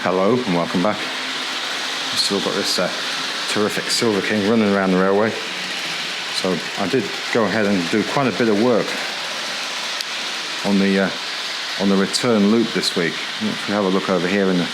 Hello and welcome back. I've still got this terrific Silver King running around the railway. So I did go ahead and do quite a bit of work on the return loop this week. If we have a look over here in the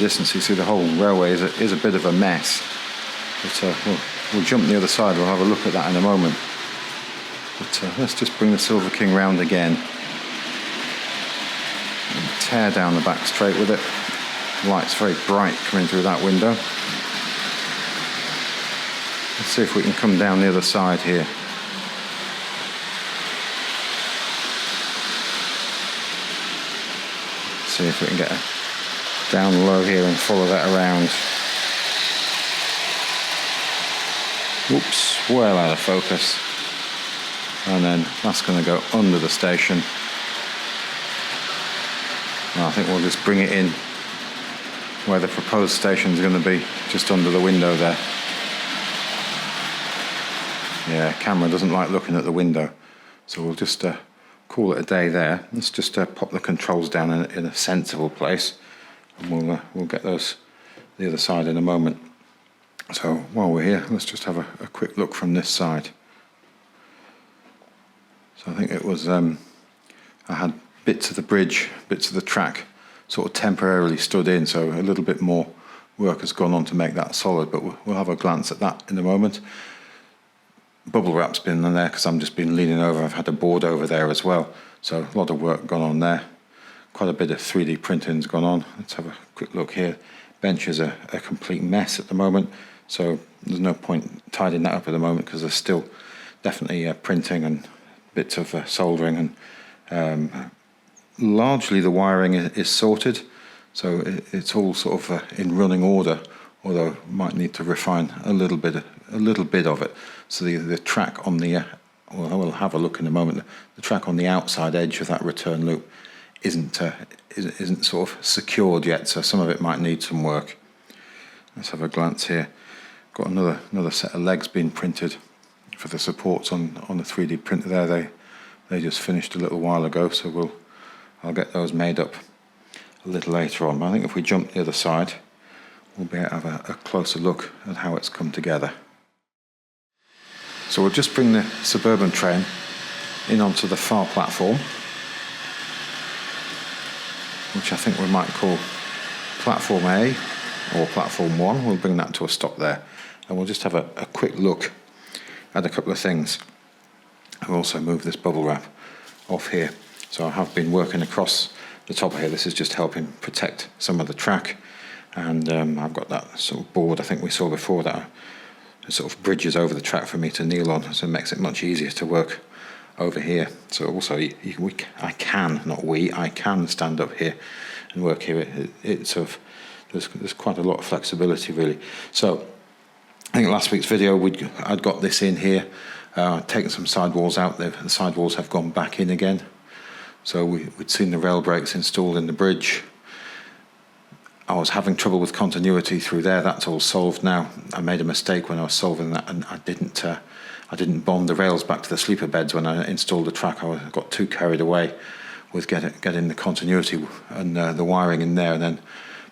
distance, you see the whole railway is a bit of a mess. But we'll jump the other side. We'll have a look at that in a moment. But let's just bring the Silver King round again. And tear down the back straight with it. The light's very bright coming through that window. Let's see if we can come down the other side here. See if we can get down low here and follow that around. Whoops, well out of focus. And then that's going to go under the station. I think we'll just bring it in where the proposed station is going to be, just under the window there. Yeah, camera doesn't like looking at the window, so we'll just call it a day there. Let's just pop the controls down in a sensible place, and we'll get those the other side in a moment. So while we're here, let's just have a quick look from this side. So I think it was I had bits of the bridge, bits of the track sort of temporarily stood in, so a little bit more work has gone on to make that solid, but we'll have a glance at that in a moment. Bubble wrap's been in there because I've just been leaning over. I've had a board over there as well, so a lot of work gone on there. Quite a bit of 3D printing's gone on. Let's have a quick look here. Bench is a complete mess at the moment, so there's no point tidying that up at the moment because there's still definitely printing and bits of soldering, and largely the wiring is sorted, so it's all sort of in running order, although might need to refine a little bit of it. So the track on the well, I will have a look in a moment. The track on the outside edge of that return loop isn't sort of secured yet, so some of it might need some work. Let's have a glance here. Got another set of legs being printed for the supports on the 3D printer there. They just finished a little while ago, so I'll get those made up a little later on. But I think if we jump the other side, we'll be able to have a closer look at how it's come together. So we'll just bring the suburban train in onto the far platform, which I think we might call platform A or platform 1. We'll bring that to a stop there, and we'll just have a quick look at a couple of things. I'll also move this bubble wrap off here. So I have been working across the top here. This is just helping protect some of the track, and I've got that sort of board I think we saw before that sort of bridges over the track for me to kneel on, so it makes it much easier to work over here. So also I can stand up here and work here. It's sort of there's quite a lot of flexibility really. So I think last week's video I'd got this in here, taken some sidewalls out. The sidewalls have gone back in again. So we'd seen the rail brakes installed in the bridge. I was having trouble with continuity through there. That's all solved now. I made a mistake when I was solving that, and I didn't bond the rails back to the sleeper beds when I installed the track. I got too carried away with getting the continuity and the wiring in there, and then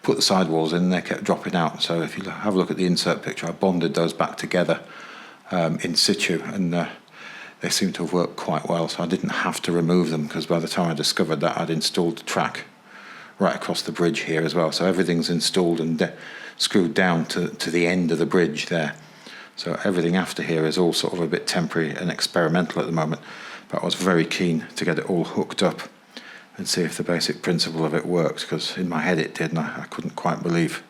put the sidewalls in, and they kept dropping out. So if you have a look at the insert picture, I bonded those back together in situ, and they seem to have worked quite well, so I didn't have to remove them, because by the time I discovered that, I'd installed the track right across the bridge here as well. So everything's installed and screwed down to the end of the bridge there. So everything after here is all sort of a bit temporary and experimental at the moment, but I was very keen to get it all hooked up and see if the basic principle of it worked, because in my head it did, and I couldn't quite believe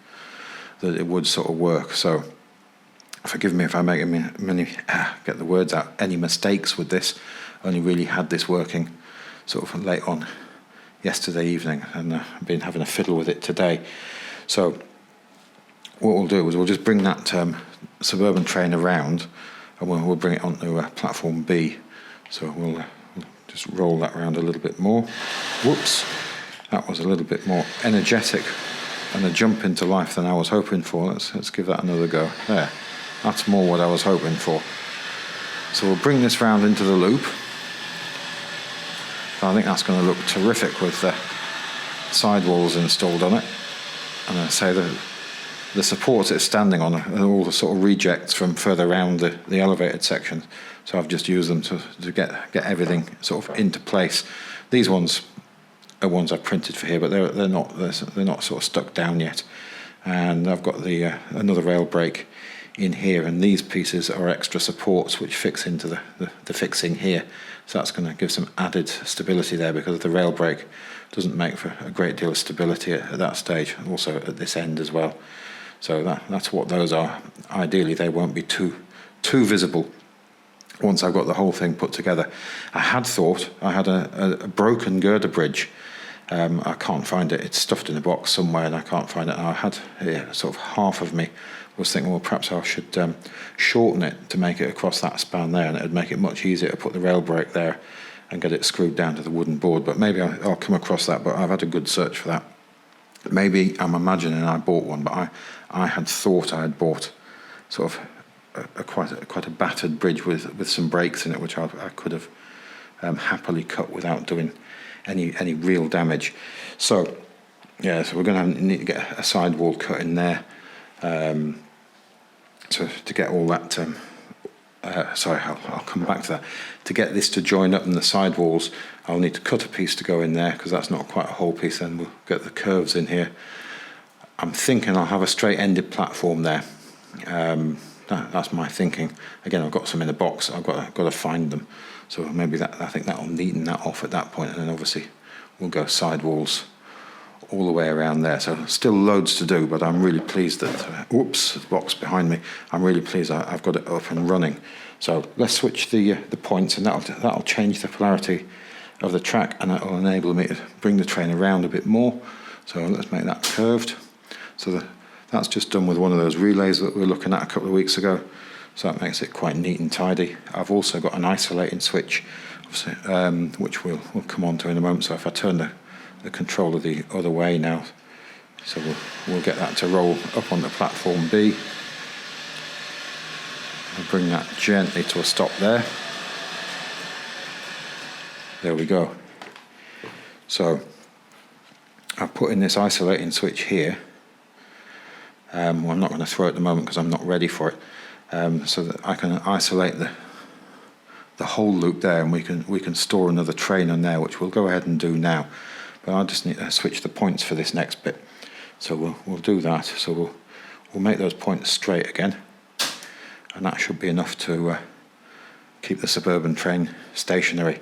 that it would sort of work. So forgive me if I make any mistakes with this. I only really had this working sort of late on yesterday evening, and I've been having a fiddle with it today. So what we'll do is we'll just bring that suburban train around, and we'll bring it onto platform B. So we'll just roll that around a little bit more. Whoops, that was a little bit more energetic and a jump into life than I was hoping for. Let's give that another go. There. That's more what I was hoping for. So we'll bring this round into the loop. I think that's going to look terrific with the sidewalls installed on it. And I say the supports it's standing on are all the sort of rejects from further around the elevated section. So I've just used them to get everything sort of into place. These ones are ones I printed for here, but they're not sort of stuck down yet. And I've got the another rail brake in here, and these pieces are extra supports which fix into the fixing here. So that's going to give some added stability there, because the rail brake doesn't make for a great deal of stability at that stage, and also at this end as well. So that's what those are. Ideally, they won't be too visible once I've got the whole thing put together. I had thought I had a broken girder bridge. I can't find it. It's stuffed in a box somewhere, and I can't find it. And I had sort of half of me was thinking, well, perhaps I should shorten it to make it across that span there, and it would make it much easier to put the rail brake there and get it screwed down to the wooden board. But maybe I'll come across that, but I've had a good search for that. Maybe I'm imagining I bought one, but I had thought I had bought sort of quite a battered bridge with some breaks in it, which I could have happily cut without doing any real damage. So yeah, so we're going to need to get a sidewall cut in there to get all that. Sorry, I'll come back to that. To get this to join up in the sidewalls, I'll need to cut a piece to go in there, because that's not quite a whole piece. Then we'll get the curves in here. I'm thinking I'll have a straight-ended platform there. That's my thinking. Again, I've got some in a box. I've got to find them. So maybe I think that'll neaten that off at that point, and then obviously we'll go sidewalls all the way around there. So still loads to do, but I'm really pleased that the box behind me. I'm really pleased I've got it up and running. So let's switch the points, and that'll change the polarity of the track, and that will enable me to bring the train around a bit more. So let's make that curved. So that's just done with one of those relays that we were looking at a couple of weeks ago. So that makes it quite neat and tidy. I've also got an isolating switch, which we'll come on to in a moment. So if I turn the controller the other way now, so we'll get that to roll up onto platform B. I'll bring that gently to a stop there. There we go. So I've put in this isolating switch here. Well, I'm not going to throw it at the moment because I'm not ready for it. So that I can isolate the whole loop there, and we can store another train on there, which we'll go ahead and do now. But I just need to switch the points for this next bit. So we'll do that. So we'll make those points straight again, and that should be enough to keep the suburban train stationary.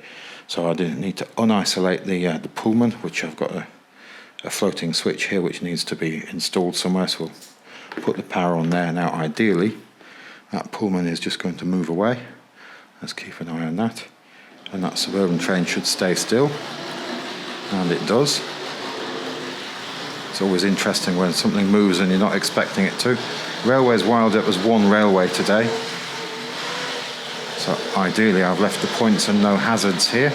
So I didn't need to unisolate the Pullman, which I've got a floating switch here which needs to be installed somewhere. So we'll put the power on there. Now ideally that Pullman is just going to move away. Let's keep an eye on that. And that suburban train should stay still. And it does. It's always interesting when something moves and you're not expecting it to. Railways wired up as one railway today. So ideally I've left the points and no hazards here.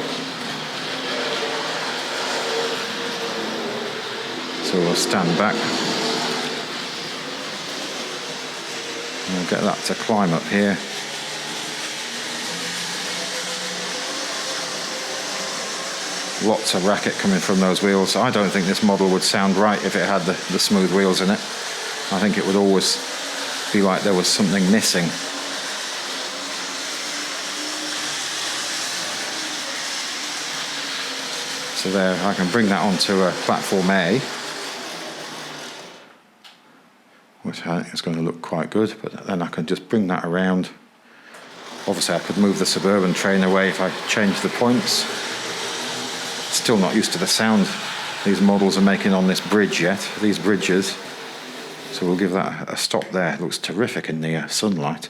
So we'll stand back. And we'll get that to climb up here. Lots of racket coming from those wheels. I don't think this model would sound right if it had the smooth wheels in it. I think it would always be like there was something missing. So there, I can bring that onto platform A, which I think is going to look quite good, but then I can just bring that around. Obviously I could move the suburban train away if I change the points. Still not used to the sound these models are making on this bridge yet, these bridges. So we'll give that a stop there. It looks terrific in the sunlight.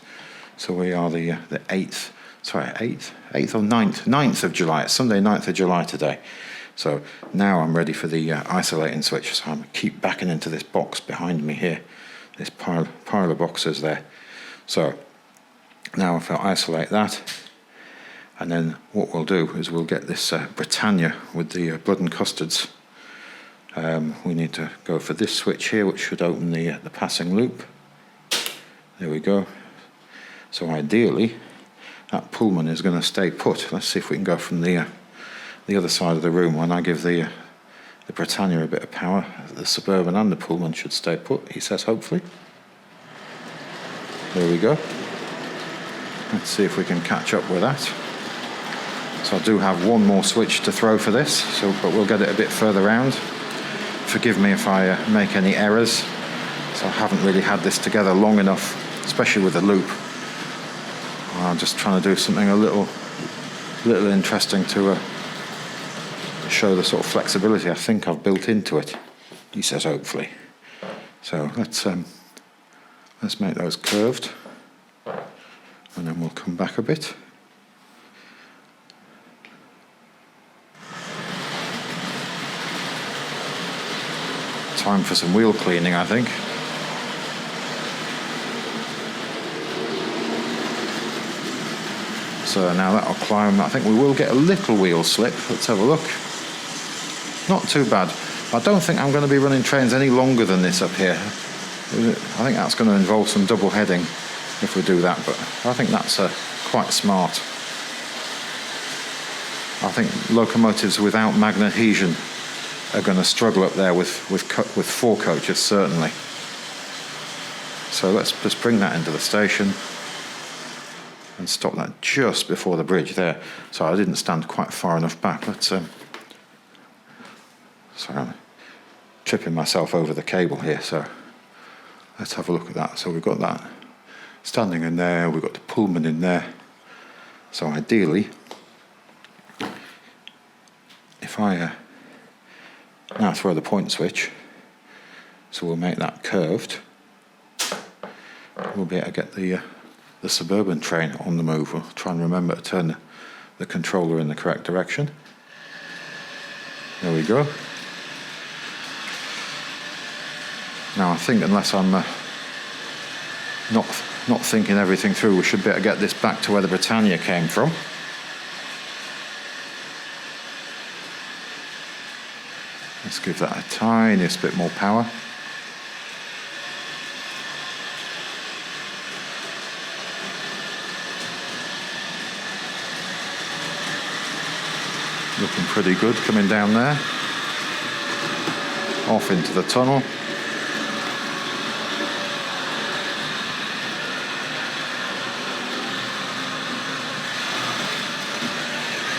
So we are the 8th or 9th of July. It's Sunday, 9th of July today. So now I'm ready for the isolating switch. So I'm keep backing into this box behind me here, this pile of boxes there. So now if I isolate that, and then what we'll do is we'll get this Britannia with the blood and custards. We need to go for this switch here, which should open the passing loop. There we go. So ideally, that Pullman is going to stay put. Let's see if we can go from the other side of the room when I give the the Britannia a bit of power. The Suburban and the Pullman should stay put, he says, hopefully. There we go. Let's see if we can catch up with that. So I do have one more switch to throw for this, but we'll get it a bit further round. Forgive me if I make any errors. So I haven't really had this together long enough, especially with the loop. I'm just trying to do something a little interesting to show the sort of flexibility I think I've built into it, he says, hopefully. So let's make those curved, and then we'll come back a bit. Time for some wheel cleaning, I think. So now that'll climb. I think we will get a little wheel slip. Let's have a look. Not too bad. I don't think I'm going to be running trains any longer than this up here. I think that's going to involve some double heading if we do that, but I think that's quite smart. I think locomotives without magnetization are going to struggle up there with 4 coaches, certainly. So let's just bring that into the station and stop that just before the bridge there. So I didn't stand quite far enough back. Let's sorry, I'm tripping myself over the cable here, so let's have a look at that. So we've got that standing in there, we've got the Pullman in there. So ideally, if I now throw the point switch, so we'll make that curved, we'll be able to get the Suburban train on the move. We'll try and remember to turn the controller in the correct direction. There we go. Now I think unless I'm not thinking everything through, we should be able to get this back to where the Britannia came from. Let's give that a tiniest bit more power. Looking pretty good coming down there. Off into the tunnel.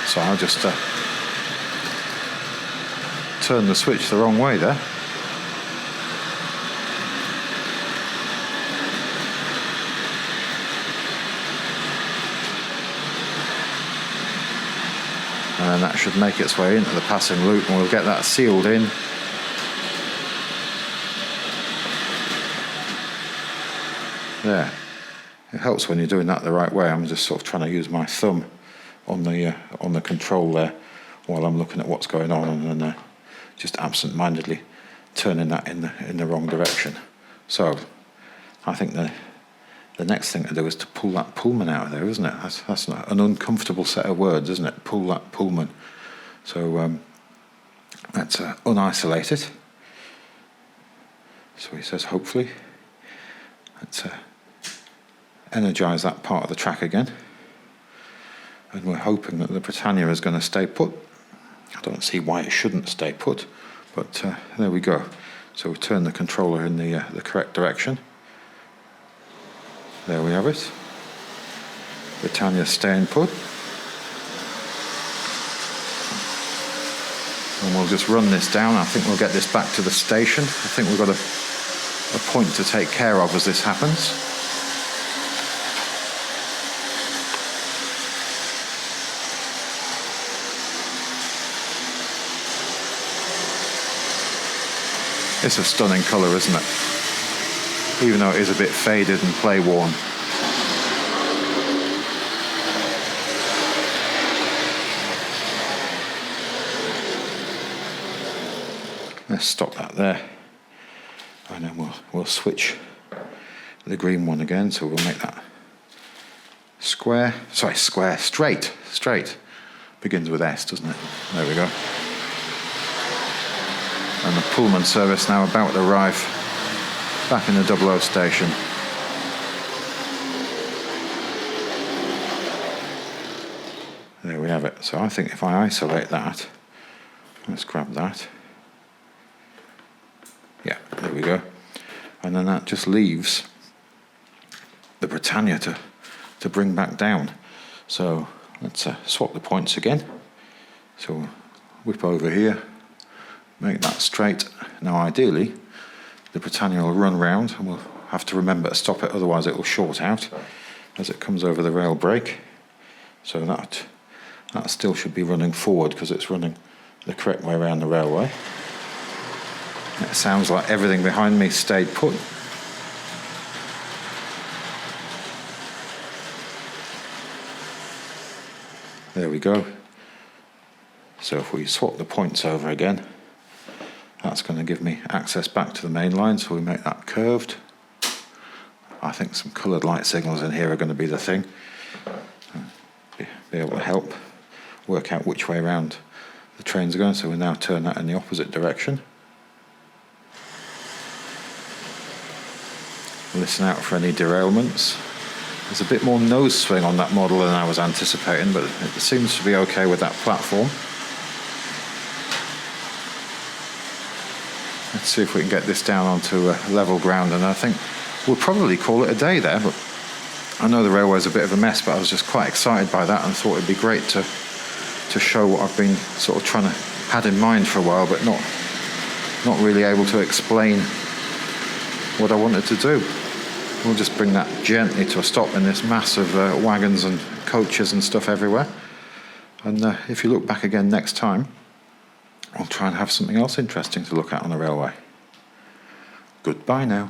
So I'll just turn the switch the wrong way there. And that should make its way into the passing loop, and we'll get that sealed in. There. It helps when you're doing that the right way. I'm just sort of trying to use my thumb on the control there while I'm looking at what's going on, and then just absent-mindedly turning that in the wrong direction. So I think the next thing to do is to pull that Pullman out of there, isn't it? That's an uncomfortable set of words, isn't it? Pull that Pullman. So let's unisolate it. So he says, hopefully. Let's energise that part of the track again. And we're hoping that the Britannia is going to stay put. I don't see why it shouldn't stay put, but there we go. So we turn the controller in the correct direction. There we have it. Britannia staying put. And we'll just run this down. I think we'll get this back to the station. I think we've got a point to take care of as this happens. It's a stunning colour, isn't it? Even though it is a bit faded and play worn. Let's stop that there, and then we'll switch the green one again. So we'll make that straight. Begins with S, doesn't it? There we go. And the Pullman service now about to arrive back in the Dublo station. There we have it. So I think if I isolate that, let's grab that. and then that just leaves the Britannia to bring back down. So let's swap the points again. So whip over here, make that straight. Now ideally the Britannia will run round, and we'll have to remember to stop it, otherwise it will short out as it comes over the rail brake. So that still should be running forward because it's running the correct way around the railway. It sounds like everything behind me stayed put. There we go. So if we swap the points over again, that's going to give me access back to the main line, so we make that curved. I think some coloured light signals in here are going to be the thing. Be able to help work out which way around the trains are going, so we now turn that in the opposite direction. Listen out for any derailments. There's a bit more nose swing on that model than I was anticipating, but it seems to be okay with that platform. Let's see if we can get this down onto level ground, and I think we'll probably call it a day there. But I know the railway's a bit of a mess, but I was just quite excited by that and thought it'd be great to show what I've been sort of had in mind for a while, but not really able to explain what I wanted to do. We'll just bring that gently to a stop in this mass of wagons and coaches and stuff everywhere. And if you look back again next time, I'll try and have something else interesting to look at on the railway. Goodbye now.